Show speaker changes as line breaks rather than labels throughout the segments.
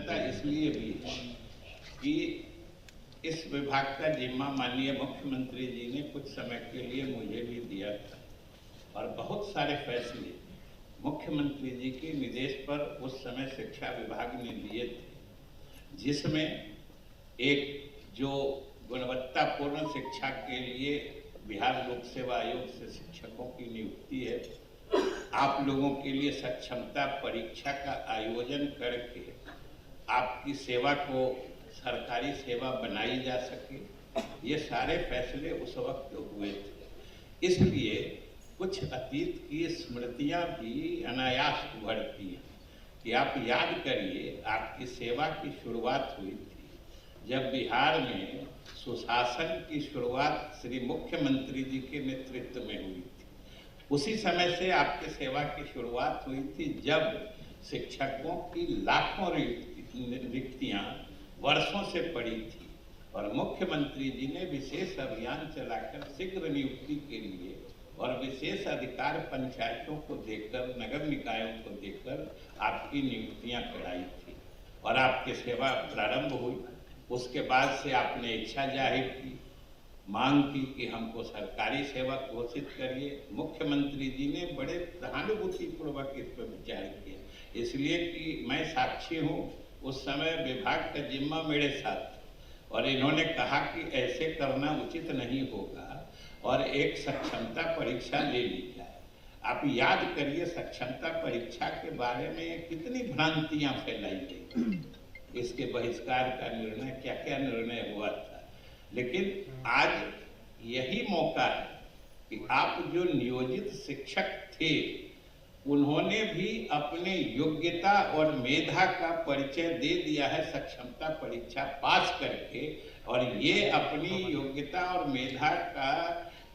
प्रसन्नता इसलिए भी है कि इस विभाग का जिम्मा माननीय मुख्यमंत्री जी ने कुछ समय के लिए मुझे भी दिया था और बहुत सारे फैसले मुख्यमंत्री जी के निर्देश पर उस समय शिक्षा विभाग ने लिए थे, जिसमें एक जो गुणवत्तापूर्ण शिक्षा के लिए बिहार लोक सेवा आयोग से शिक्षकों की नियुक्ति है, आप लोगों के लिए सक्षमता परीक्षा का आयोजन करके आपकी सेवा को सरकारी सेवा बनाई जा सके, ये सारे फैसले उस वक्त हुए थे। इसलिए कुछ अतीत की स्मृतियां भी अनायास उभरती हैं कि आप याद करिए, आपकी सेवा की शुरुआत हुई थी जब बिहार में सुशासन की शुरुआत श्री मुख्यमंत्री जी के नेतृत्व में हुई थी। उसी समय से आपकी सेवा की शुरुआत हुई थी जब शिक्षकों की लाखों रिक्तियां वर्षों से पड़ी थी और मुख्यमंत्री जी ने विशेष अभियान चलाकर शीघ्र नियुक्ति के लिए और विशेष अधिकार पंचायतों को देकर, नगर निकायों को देकर आपकी नियुक्तियां कराई थी और आपकी सेवा प्रारंभ हुई। उसके बाद से आपने इच्छा जाहिर की, मांग की कि हमको सरकारी सेवा घोषित करिए। मुख्यमंत्री जी ने बड़े सहानुभूतिपूर्वक इस पर विचार किया, इसलिए कि मैं साक्षी हूँ, उस समय विभाग का जिम्मा मेरे साथ और इन्होंने कहा कि ऐसे करना उचित नहीं होगा और एक सक्षमता परीक्षा ले ली जाए। आप याद करिए, सक्षमता परीक्षा के बारे में कितनी भ्रांतियां फैलाई गई, इसके बहिष्कार का निर्णय, क्या क्या निर्णय हुआ था। लेकिन आज यही मौका है कि आप जो नियोजित शिक्षक थे उन्होंने भी अपने योग्यता और मेधा का परिचय दे दिया है सक्षमता परीक्षा पास करके, और ये अपनी योग्यता और मेधा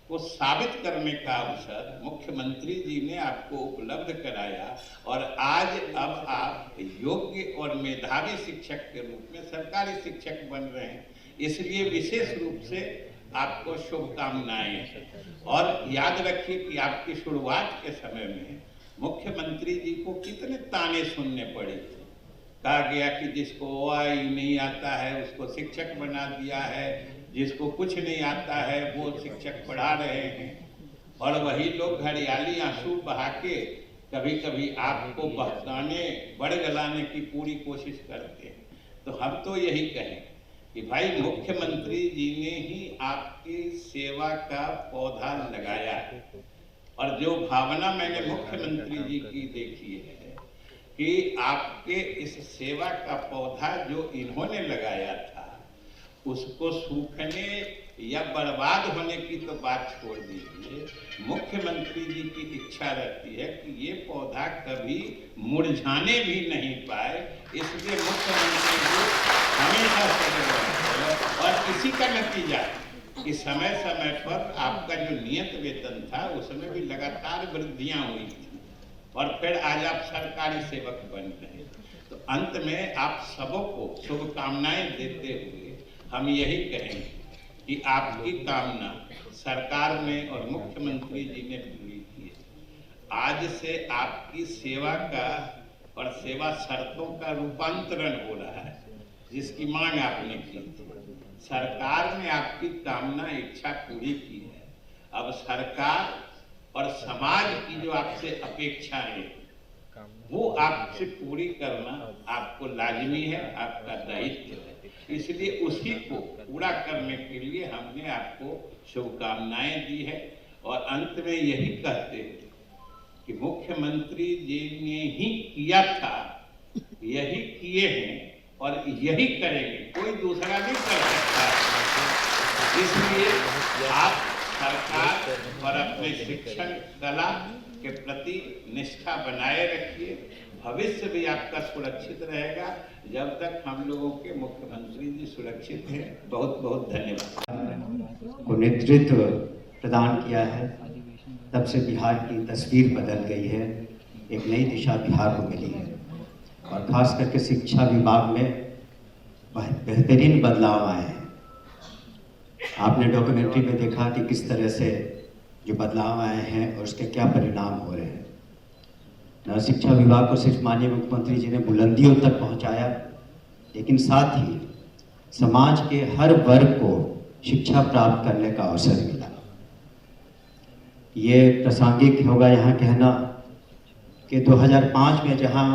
को साबित करने का अवसर मुख्यमंत्री जी ने आपको उपलब्ध कराया और आज अब आप योग्य और मेधावी शिक्षक के रूप में सरकारी शिक्षक बन रहे हैं। इसलिए विशेष रूप से आपको शुभकामनाएं। और याद रखिए कि आपकी शुरुआत के समय में मुख्यमंत्री जी को कितने ताने सुनने पड़े थे। कहा गया कि जिसको OI नहीं आता है उसको शिक्षक बना दिया है, जिसको कुछ नहीं आता है वो शिक्षक पढ़ा रहे हैं, और वही लोग हरियाली आंसू बहा के कभी कभी आपको बहकाने, बड़गलाने की पूरी कोशिश करते हैं। तो हम तो यही कहें कि भाई मुख्यमंत्री जी ने ही आपकी सेवा का पौधा लगाया है, और जो भावना मैंने मुख्यमंत्री जी की देखी है कि आपके इस सेवा का पौधा जो इन्होंने लगाया था उसको सूखने या बर्बाद होने की तो बात छोड़ दीजिए, मुख्यमंत्री जी की इच्छा रहती है कि ये पौधा कभी मुरझाने भी नहीं पाए। इसलिए मुख्यमंत्री जी हमेशा सजग रहते हैं और इसी का नतीजा कि समय समय पर आपका जो नियत वेतन था उसमें भी लगातार वृद्धियां हुई थी और फिर आज आप सरकारी सेवक बन रहे हैं। तो अंत में आप सबको शुभकामनाएं देते हुए हम यही कहेंगे कि आपकी कामना सरकार ने और मुख्यमंत्री जी ने पूरी की है। आज से आपकी सेवा का और सेवा शर्तों का रूपांतरण हो रहा है, जिसकी मांग आपने की थी। सरकार ने आपकी कामना इच्छा पूरी की है। अब सरकार और समाज की जो आपसे अपेक्षा है वो आपसे पूरी करना आपको लाजमी है, आपका दायित्व है। इसलिए उसी को पूरा करने के लिए हमने आपको शुभकामनाएं दी है और अंत में यही कहते हैं कि मुख्यमंत्री जी ने ही किया था, यही किए हैं और यही करेंगे, कोई दूसरा नहीं कर सकता। इसलिए आप सरकार और अपने शिक्षण कला के प्रति निष्ठा बनाए रखिए। भविष्य भी आपका सुरक्षित रहेगा जब तक हम लोगों के मुख्यमंत्री जी सुरक्षित हैं। बहुत बहुत धन्यवाद।
को नेतृत्व प्रदान किया है, तब से बिहार की तस्वीर बदल गई है, एक नई दिशा बिहार को मिली है और खास करके शिक्षा विभाग में बेहतरीन बदलाव आए हैं। आपने डॉक्यूमेंट्री में देखा कि किस तरह से जो बदलाव आए हैं और उसके क्या परिणाम हो रहे हैं। शिक्षा विभाग को सिर्फ माननीय मुख्यमंत्री जी ने बुलंदियों तक पहुंचाया, लेकिन साथ ही समाज के हर वर्ग को शिक्षा प्राप्त करने का अवसर मिला। ये प्रासंगिक होगा यहाँ कहना कि 2005 में जहाँ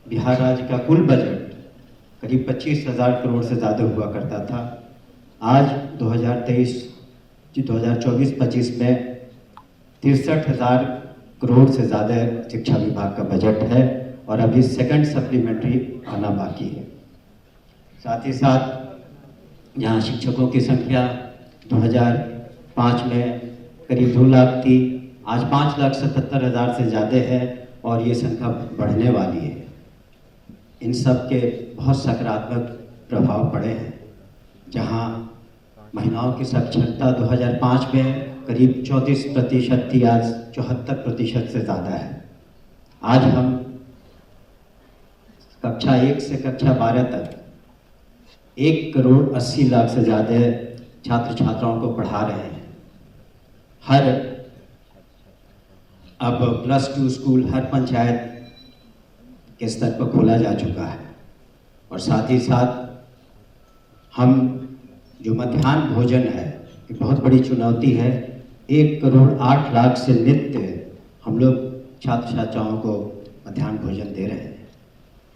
बिहार राज्य का कुल बजट करीब 25,000 करोड़ से ज़्यादा हुआ करता था, आज 2024-25 में 63,000 करोड़ से ज़्यादा शिक्षा विभाग का बजट है और अभी सेकंड सप्लीमेंट्री आना बाकी है। साथ ही साथ यहाँ शिक्षकों की संख्या 2005 में करीब 2 लाख थी, आज 5,77,000 से ज़्यादा है और ये संख्या बढ़ने वाली है। इन सब के बहुत सकारात्मक प्रभाव पड़े हैं। जहाँ महिलाओं की साक्षरता 2005 में करीब 34% थी, आज 74% से ज़्यादा है। आज हम कक्षा 1 से कक्षा 12 तक 1,80,00,000 से ज़्यादा छात्र छात्राओं को पढ़ा रहे हैं। अब +2 स्कूल हर पंचायत के स्तर पर खोला जा चुका है और साथ ही साथ हम जो मध्याह्न भोजन है, ये बहुत बड़ी चुनौती है। 1,08,00,000 से नित्य हम लोग छात्र छात्राओं को मध्याह्न भोजन दे रहे हैं।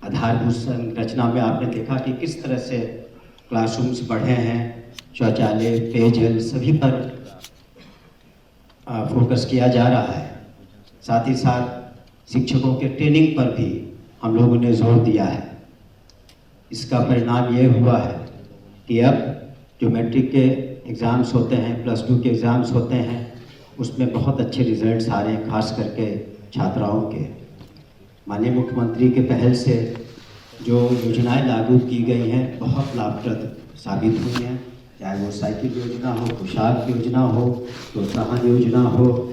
आधारभूत संरचना में आपने देखा कि किस तरह से क्लासरूम्स बढ़े हैं, शौचालय, पेयजल सभी पर फोकस किया जा रहा है। साथ ही साथ शिक्षकों के ट्रेनिंग पर भी हम लोगों ने जोर दिया है। इसका परिणाम ये हुआ है कि अब जो मैट्रिक के एग्ज़ाम्स होते हैं, +2 के एग्ज़ाम्स होते हैं, उसमें बहुत अच्छे रिजल्ट्स आ रहे हैं, खास करके छात्राओं के। माननीय मुख्यमंत्री के पहल से जो योजनाएं लागू की गई हैं बहुत लाभप्रद साबित हुई हैं, चाहे वो साइकिल योजना हो, पोशाक योजना हो, प्रोत्साहन योजना हो,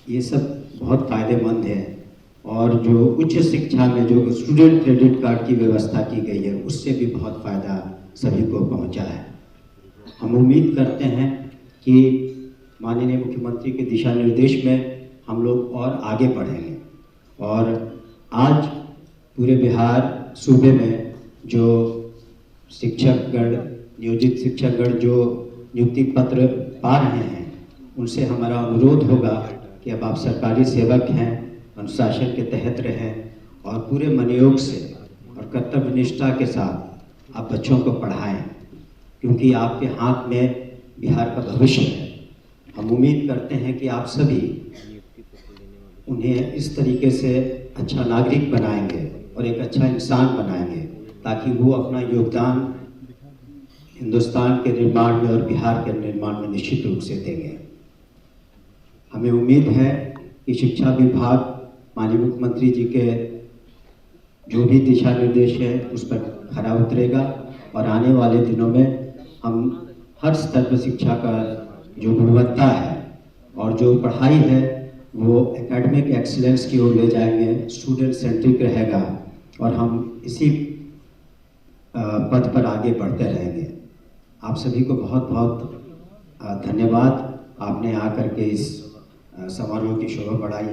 ये सब बहुत फ़ायदेमंद है। और जो उच्च शिक्षा में जो स्टूडेंट क्रेडिट कार्ड की व्यवस्था की गई है, उससे भी बहुत फ़ायदा सभी को पहुंचा है। हम उम्मीद करते हैं कि माननीय मुख्यमंत्री के दिशा निर्देश में हम लोग और आगे बढ़ेंगे और आज पूरे बिहार सूबे में जो शिक्षकगण, नियोजित शिक्षकगण जो नियुक्ति पत्र पा रहे हैं, उनसे हमारा अनुरोध होगा कि अब आप सरकारी सेवक हैं, अनुशासन के तहत रहें और पूरे मनोयोग से और कर्तव्य निष्ठा के साथ आप बच्चों को पढ़ाएं, क्योंकि आपके हाथ में बिहार का भविष्य है। हम उम्मीद करते हैं कि आप सभी उन्हें इस तरीके से अच्छा नागरिक बनाएंगे और एक अच्छा इंसान बनाएंगे ताकि वो अपना योगदान हिंदुस्तान के निर्माण में और बिहार के निर्माण में निश्चित रूप से देंगे। हमें उम्मीद है कि शिक्षा विभाग माननीय मुख्यमंत्री जी के जो भी दिशा निर्देश है उस पर खरा उतरेगा और आने वाले दिनों में हम हर स्तर पर शिक्षा का जो गुणवत्ता है और जो पढ़ाई है वो एकेडमिक एक्सीलेंस की ओर ले जाएंगे, स्टूडेंट सेंट्रिक रहेगा और हम इसी पद पर आगे बढ़ते रहेंगे। आप सभी को बहुत बहुत धन्यवाद। आपने आकर के इस समारोह की शोभा बढ़ाई।